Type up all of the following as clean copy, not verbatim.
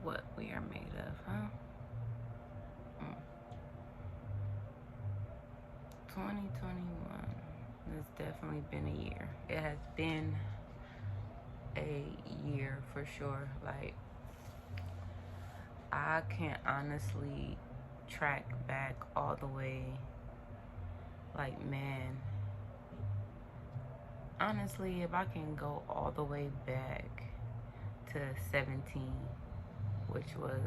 what we are made of, huh? 2021 has definitely been a year. It has been a year for sure. Like, I can't honestly track back all the way. Like, man, honestly, if I can go all the way back to 17, which was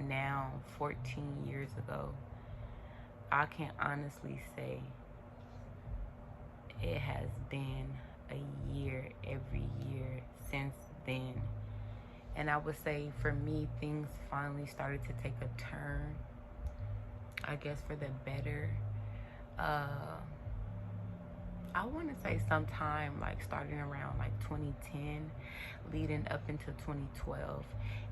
now 14 years ago, I can honestly say it has been a year every year since then. And I would say for me, things finally started to take a turn, I guess, for the better. Uh, I want to say sometime like starting around like 2010, leading up into 2012.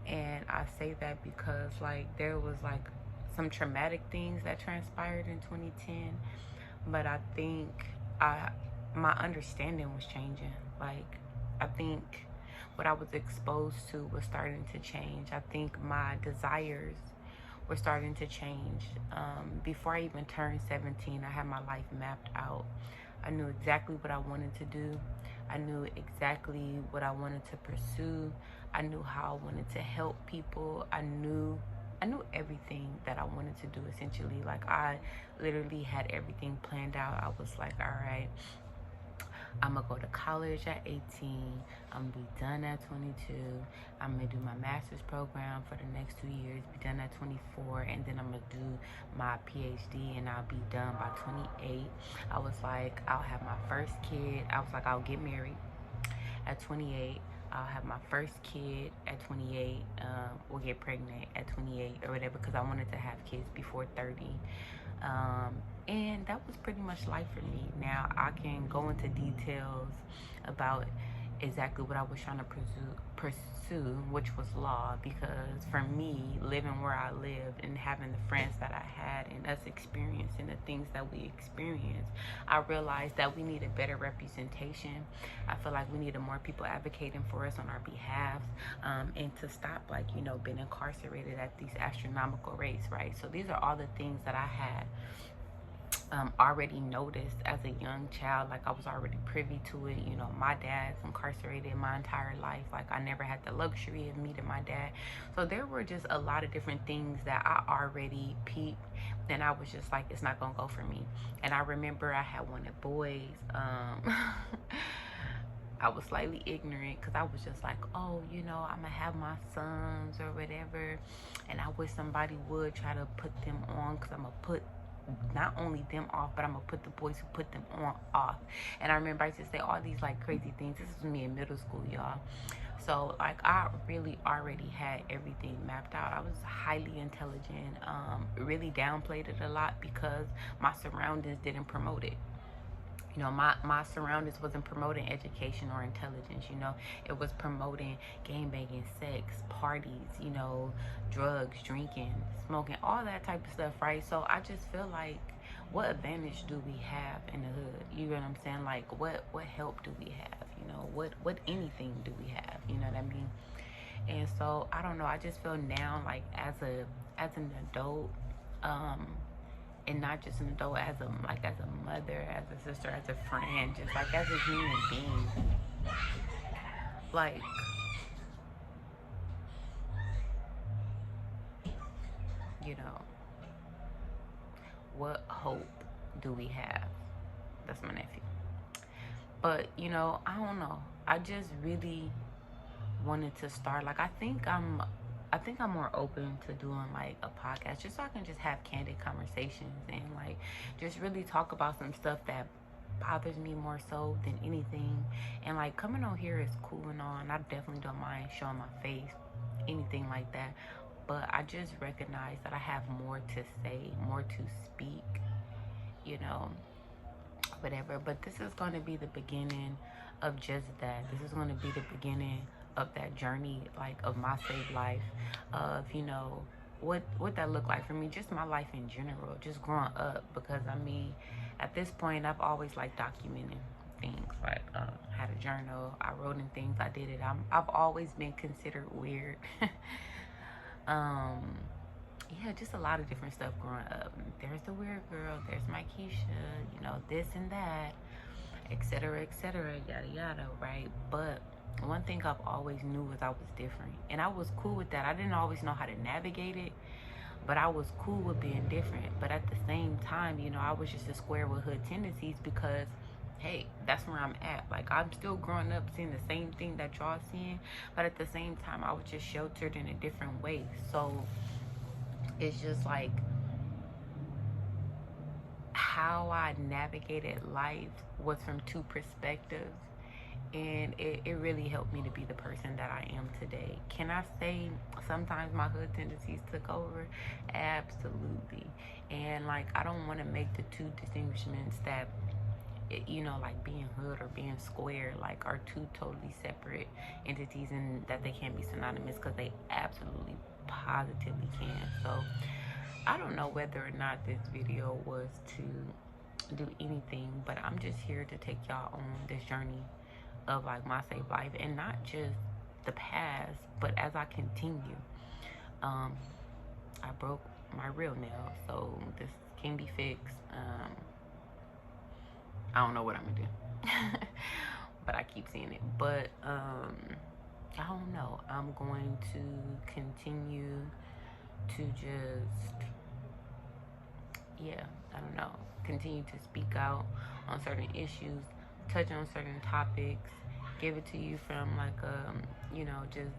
And I say that because like there was like some traumatic things that transpired in 2010, but I think I my understanding was changing. Like, I think what I was exposed to was starting to change. I think my desires were starting to change. Before I even turned 17, I had my life mapped out. I knew exactly what I wanted to do. I knew exactly what I wanted to pursue. I knew how I wanted to help people. I knew everything that I wanted to do, essentially. Like, I literally had everything planned out. I was like, all right, I'm gonna go to college at 18. I'm gonna be done at 22. I'm gonna do my master's program for the next 2 years, be done at 24, and then I'm gonna do my PhD and I'll be done by 28. I was like, I'll have my first kid. I was like, I'll get married at 28. I'll have my first kid at 28, or get pregnant at 28 or whatever, because I wanted to have kids before 30. And that was pretty much life for me. Now, I can go into details about exactly what I was trying to pursue, which was law, because for me, living where I lived and having the friends that I had and us experiencing the things that we experienced, I realized that we needed better representation. I feel like we needed more people advocating for us on our behalf, and to stop, like, being incarcerated at these astronomical rates, right? So these are all the things that I had already noticed as a young child. Like, I was already privy to it. My dad's incarcerated my entire life. Like, I never had the luxury of meeting my dad. So there were just a lot of different things that I already peeped. Then I was just like, it's not gonna go for me. And I remember I had wanted boys. I was slightly ignorant because I was just like, oh, I'm gonna have my sons or whatever, and I wish somebody would try to put them on, because I'm gonna put not only them off, but I'm gonna put the boys who put them on off. And I remember I used to say all these like crazy things. This was me in middle school, y'all. So like, I really already had everything mapped out. I was highly intelligent. Really downplayed it a lot because my surroundings didn't promote it. My surroundings wasn't promoting education or intelligence. It was promoting game banging, sex, parties, drugs, drinking, smoking, all that type of stuff, right? So I just feel like, what advantage do we have in the hood? You know what I'm saying? Like, what help do we have? What anything do we have? You know what I mean? And so I don't know. I just feel now, like, as an adult, and not just an adult, as a mother, as a sister, as a friend, just like as a human being, like, you know what hope do we have? That's my nephew. But I don't know, I just really wanted to start, like, I think I'm more open to doing like a podcast, just so I can just have candid conversations and like just really talk about some stuff that bothers me more so than anything. And like, coming on here is cool and all, and I definitely don't mind showing my face, anything like that. But I just recognize that I have more to say, more to speak, you know, whatever. But this is going to be the beginning of just that. This is going to be the beginning of that journey, like, of my saved life, of what that looked like for me, just my life in general, just growing up. Because I mean, at this point, I've always liked documenting things. Like, had a journal, I wrote in things, I did it. I've always been considered weird. Um, yeah, just a lot of different stuff growing up. There's the weird girl, there's my Keisha, you know, this and that, etc., yada yada, right? But one thing I've always knew was I was different, and I was cool with that. I didn't always know how to navigate it, but I was cool with being different. But at the same time, you know, I was just a square with hood tendencies because, hey, that's where I'm at. Like, I'm still growing up seeing the same thing that y'all seeing, but at the same time, I was just sheltered in a different way. So it's just like how I navigated life was from two perspectives, and it really helped me to be the person that I am today. Can I say sometimes my hood tendencies took over? Absolutely. And like, I don't want to make the two distinguishments that, you know, like being hood or being square, like, are two totally separate entities, and that they can't be synonymous, because they absolutely positively can. So I don't know whether or not this video was to do anything, but I'm just here to take y'all on this journey of like my saved life, and not just the past, but as I continue. I broke my real nail, so this can be fixed. I don't know what I'm gonna do, but I keep seeing it. But I don't know. I'm going to continue to just, yeah, I don't know, continue to speak out on certain issues, touch on certain topics, give it to you from like you know, just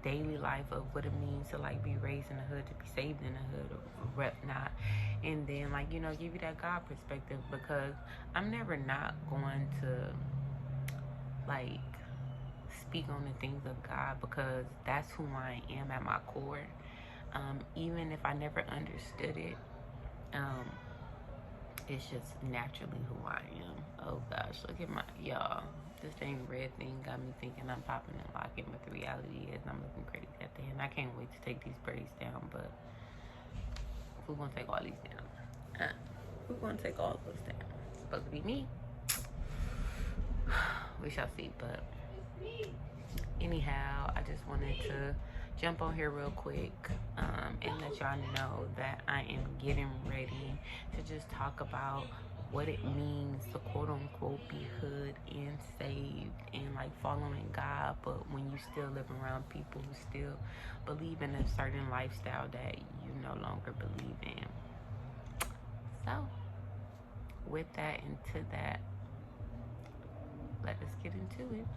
daily life of what it means to like be raised in the hood, to be saved in the hood, or rep not, and then like, you know, give you that God perspective, because I'm never not going to like speak on the things of God, because that's who I am at my core. Even if I never understood it, it's just naturally who I am. Oh gosh, look at my, y'all. This dang red thing got me thinking I'm popping and locking, but the reality is I'm looking crazy at the end. I can't wait to take these braids down, but who's gonna take all these down? Who's gonna take all those down? It's supposed to be me. We shall see, but anyhow, I just wanted to jump on here real quick and let y'all know that I am getting ready to just talk about what it means to quote unquote be hood and saved and like following God, but when you still live around people who still believe in a certain lifestyle that you no longer believe in. So with that and to that, let us get into it.